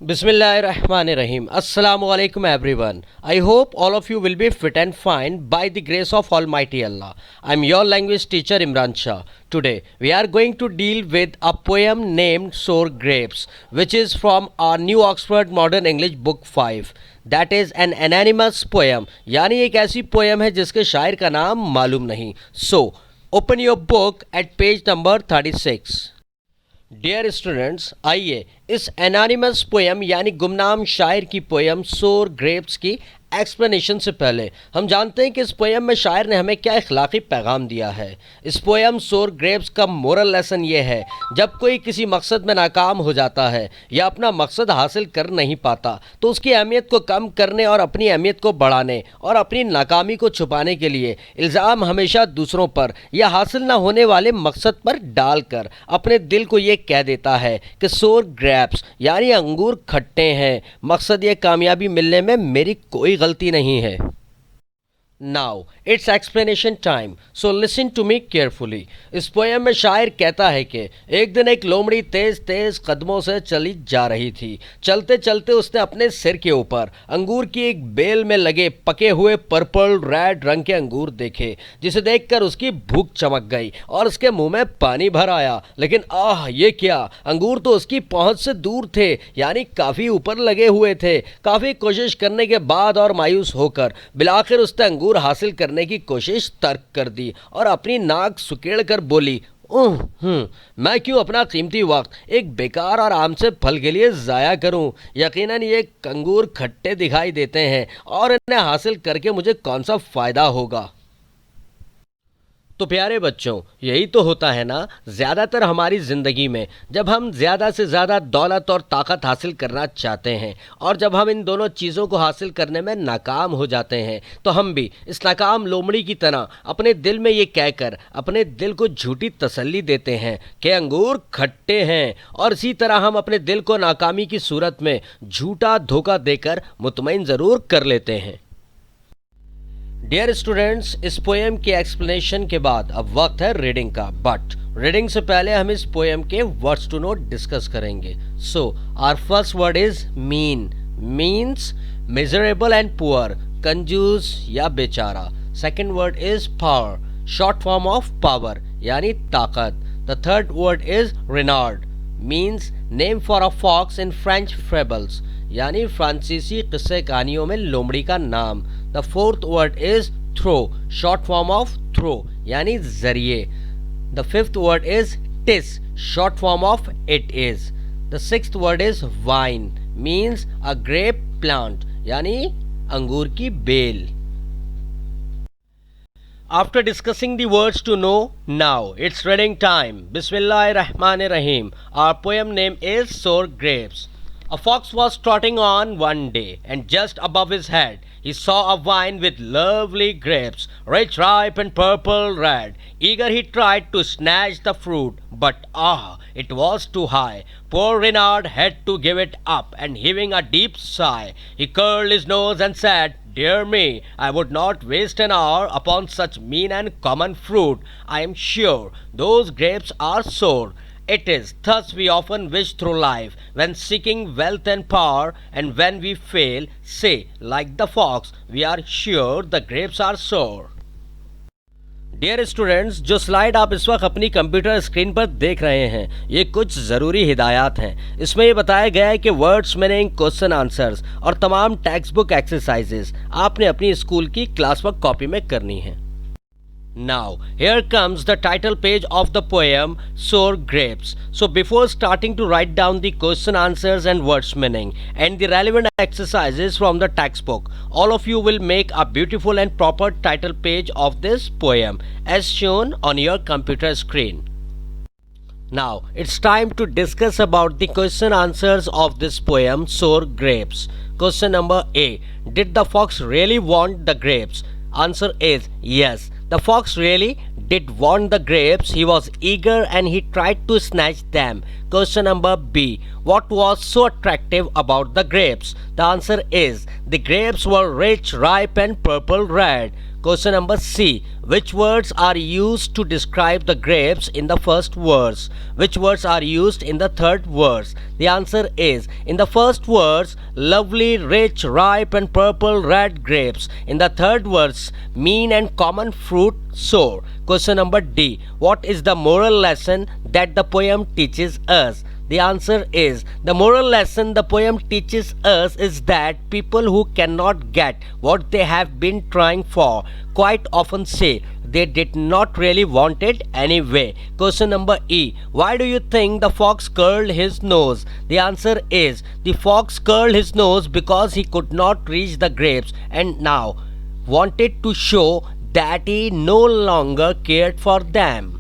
Bismillahirrahmanirrahim. Assalamu alaikum everyone. I hope all of you will be fit and fine by the grace of Almighty Allah. I am your language teacher Imran Shah. Today we are going to deal with a poem named Sour Grapes, which is from our New Oxford Modern English Book 5. That is an anonymous poem. यानी एक ऐसी poem है जिसके शायर का नाम मालूम नहीं. So, open your book at page number 36. Dear students, आइए इस एनानिमस पोएम यानी गुमनाम शायर की पोएम सोर ग्रेप्स की एक्सप्लेनेशन से पहले हम जानते हैं कि इस पोएम में शायर ने हमें क्या इखलाकी पैगाम दिया है। इस पोएम सोर ग्रेप्स का मोरल लेसन ये है, जब कोई किसी मकसद में नाकाम हो जाता है या अपना मकसद हासिल कर नहीं पाता तो उसकी अहमियत को कम करने और अपनी अहमियत को बढ़ाने और अपनी नाकामी को छुपाने के लिए इल्ज़ाम हमेशा दूसरों पर या हासिल ना होने वाले मकसद पर डालकर अपने दिल को ये कह देता है कि सोर ग्रेप्स यानी अंगूर खट्टे हैं, मकसद ये कामयाबी मिलने में मेरी कोई गलती नहीं है। Now it's explanation time, so listen to me carefully. इस पोएम में शायर कहता है कि एक दिन एक लोमड़ी तेज तेज कदमों से चली जा रही थी। चलते चलते उसने अपने सिर के ऊपर अंगूर की एक बेल में लगे पके हुए पर्पल रेड रंग के अंगूर देखे, जिसे देखकर उसकी भूख चमक गई और उसके मुंह में पानी भर आया। लेकिन आह, ये क्या! अंगूर तो उसकी पहुंच से दूर थे, यानी काफ़ी ऊपर लगे हुए थे। काफ़ी कोशिश करने के बाद और मायूस होकर बिलाखिर उसने अंगूर हासिल करने की कोशिश तर्क कर दी और अपनी नाक सुकेड़ कर बोली, मैं क्यों अपना कीमती वक्त एक बेकार और आम से फल के लिए ज़ाया करूं? यकीनन ये अंगूर खट्टे दिखाई देते हैं और इन्हें हासिल करके मुझे कौन सा फ़ायदा होगा। तो प्यारे बच्चों, यही तो होता है ना ज़्यादातर हमारी ज़िंदगी में, जब हम ज़्यादा से ज़्यादा दौलत और ताकत हासिल करना चाहते हैं और जब हम इन दोनों चीज़ों को हासिल करने में नाकाम हो जाते हैं तो हम भी इस नाकाम लोमड़ी की तरह अपने दिल में ये कहकर अपने दिल को झूठी तसल्ली देते हैं कि अंगूर खट्टे हैं, और इसी तरह हम अपने दिल को नाकामी की सूरत में झूठा धोखा देकर मुतमईन ज़रूर कर लेते हैं। डियर स्टूडेंट्स, इस पोएम के एक्सप्लेनेशन के बाद अब वक्त है रीडिंग का, बट रीडिंग से पहले हम इस पोएम के वर्ड्स टू नोट डिस्कस करेंगे। So our first word is mean, means miserable and poor, कंजूस या बेचारा। Second word is power, short form of power यानी ताकत। The third word is रेनार्ड, means name for a fox in French fables, यानी फ्रांसीसी किस्से कहानियों में लोमड़ी का नाम। The fourth word is throw, short form of throw यानी जरिए। The fifth word is TISS, short form of it is. The sixth word is vine, means a grape plant यानी अंगूर की बेल। After discussing the words to know, now it's reading time. Bismillahirrahmanirrahim. Our poem name is Sour Grapes. A fox was trotting on one day, and just above his head he saw a vine with lovely grapes, rich, ripe, and purple red. Eager he tried to snatch the fruit, but it was too high. Poor Reynard had to give it up, and heaving a deep sigh, he curled his nose and said, "Dear me, I would not waste an hour upon such mean and common fruit. I am sure those grapes are sour." It is thus we often wish through life, when seeking wealth and power, and when we fail, say, like the fox, we are sure the grapes are sour. Dear students, जो slide आप इस वक्त अपनी computer screen पर देख रहे हैं, ये कुछ ज़रूरी हिदायत हैं। इसमें ये बताया गया है कि वर्ड्स मीनिंग, क्वेश्चन आंसर्स और तमाम टेक्स्ट बुक एक्सरसाइजेस आपने अपनी स्कूल की क्लास वर्क कॉपी में करनी है। Now, here comes the title page of the poem Sour Grapes. So before starting to write down the question answers and words meaning and the relevant exercises from the textbook, all of you will make a beautiful and proper title page of this poem as shown on your computer screen. Now, it's time to discuss about the question answers of this poem Sour Grapes. Question number A. Did the fox really want the grapes? Answer is yes. The fox really did want the grapes. He was eager and he tried to snatch them. Question number B. What was so attractive about the grapes? The answer is the grapes were rich, ripe, and purple red. Question number C. Which words are used to describe the grapes in the first verse? Which words are used in the third verse? The answer is, in the first verse, lovely, rich, ripe and purple red grapes. In the third verse, mean and common fruit sour. Question number D. What is the moral lesson that the poem teaches us? The answer is, the moral lesson the poem teaches us is that people who cannot get what they have been trying for quite often say they did not really want it anyway. Question number E. Why do you think the fox curled his nose? The answer is, the fox curled his nose because he could not reach the grapes and now wanted to show that he no longer cared for them.